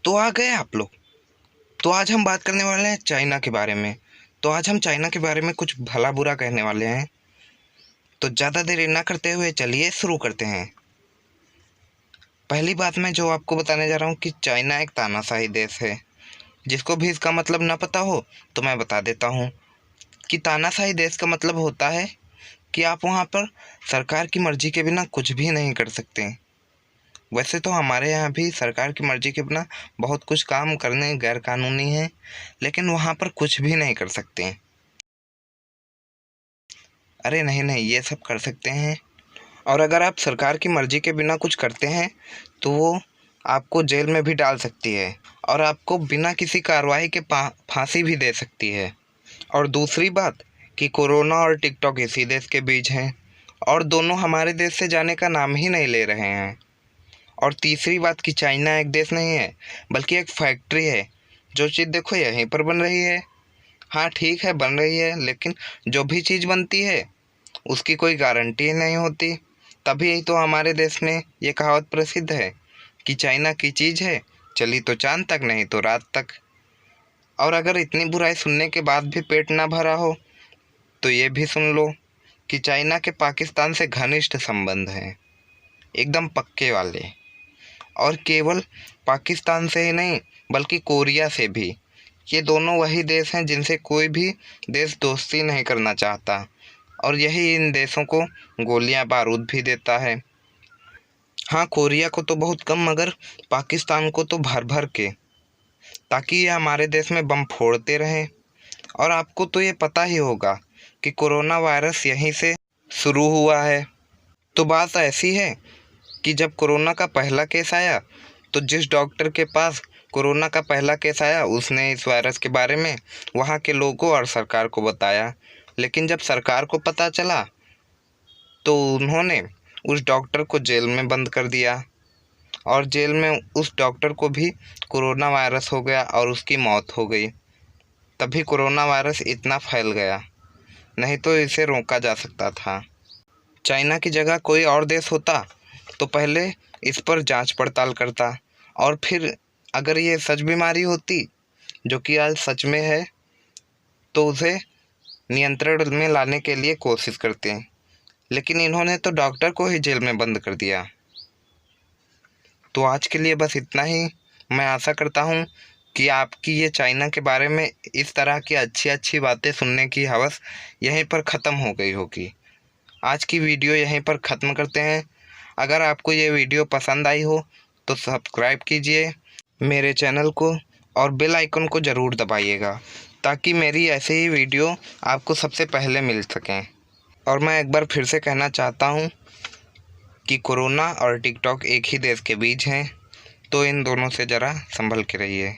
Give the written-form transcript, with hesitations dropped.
तो आ गए आप लोग। तो आज हम बात करने वाले हैं चाइना के बारे में। तो आज हम चाइना के बारे में कुछ भला बुरा कहने वाले हैं। तो ज़्यादा देर ना करते हुए चलिए शुरू करते हैं। पहली बात मैं जो आपको बताने जा रहा हूँ कि चाइना एक तानाशाही देश है। जिसको भी इसका मतलब ना पता हो तो मैं बता देता हूँ कि तानाशाही देश का मतलब होता है कि आप वहाँ पर सरकार की मर्ज़ी के बिना कुछ भी नहीं कर सकते। वैसे तो हमारे यहाँ भी सरकार की मर्ज़ी के बिना बहुत कुछ काम करने गैर कानूनी है, लेकिन वहाँ पर कुछ भी नहीं कर सकते। अरे नहीं नहीं, ये सब कर सकते हैं। और अगर आप सरकार की मर्ज़ी के बिना कुछ करते हैं तो वो आपको जेल में भी डाल सकती है और आपको बिना किसी कार्रवाई के फांसी भी दे सकती है। और दूसरी बात कि कोरोना और टिकटॉक इसी देश के बीच हैं और दोनों हमारे देश से जाने का नाम ही नहीं ले रहे हैं। और तीसरी बात कि चाइना एक देश नहीं है बल्कि एक फैक्ट्री है। जो चीज़ देखो यहीं पर बन रही है। हाँ ठीक है, बन रही है, लेकिन जो भी चीज़ बनती है उसकी कोई गारंटी नहीं होती। तभी तो हमारे देश में ये कहावत प्रसिद्ध है कि चाइना की चीज़ है, चली तो चांद तक, नहीं तो रात तक। और अगर इतनी बुराई सुनने के बाद भी पेट ना भरा हो तो ये भी सुन लो कि चाइना के पाकिस्तान से घनिष्ठ संबंध हैं, एकदम पक्के वाले। और केवल पाकिस्तान से ही नहीं बल्कि कोरिया से भी। ये दोनों वही देश हैं जिनसे कोई भी देश दोस्ती नहीं करना चाहता और यही इन देशों को गोलियां बारूद भी देता है। हाँ, कोरिया को तो बहुत कम, मगर पाकिस्तान को तो भर भर के, ताकि ये हमारे देश में बम फोड़ते रहें। और आपको तो ये पता ही होगा कि कोरोना वायरस यहीं से शुरू हुआ है। तो बात ऐसी है कि जब कोरोना का पहला केस आया तो जिस डॉक्टर के पास कोरोना का पहला केस आया उसने इस वायरस के बारे में वहाँ के लोगों और सरकार को बताया। लेकिन जब सरकार को पता चला तो उन्होंने उस डॉक्टर को जेल में बंद कर दिया और जेल में उस डॉक्टर को भी कोरोना वायरस हो गया और उसकी मौत हो गई। तभी कोरोना वायरस इतना फैल गया, नहीं तो इसे रोका जा सकता था। चाइना की जगह कोई और देश होता तो पहले इस पर जांच पड़ताल करता और फिर अगर ये सच बीमारी होती, जो कि आज सच में है, तो उसे नियंत्रण में लाने के लिए कोशिश करते हैं। लेकिन इन्होंने तो डॉक्टर को ही जेल में बंद कर दिया। तो आज के लिए बस इतना ही। मैं आशा करता हूँ कि आपकी ये चाइना के बारे में इस तरह की अच्छी अच्छी बातें सुनने की हवस यहीं पर ख़त्म हो गई होगी। आज की वीडियो यहीं पर ख़त्म करते हैं। अगर आपको ये वीडियो पसंद आई हो तो सब्सक्राइब कीजिए मेरे चैनल को और बेल आइकन को ज़रूर दबाइएगा ताकि मेरी ऐसे ही वीडियो आपको सबसे पहले मिल सकें। और मैं एक बार फिर से कहना चाहता हूँ कि कोरोना और टिकटॉक एक ही देश के बीच हैं, तो इन दोनों से ज़रा संभल के रहिए।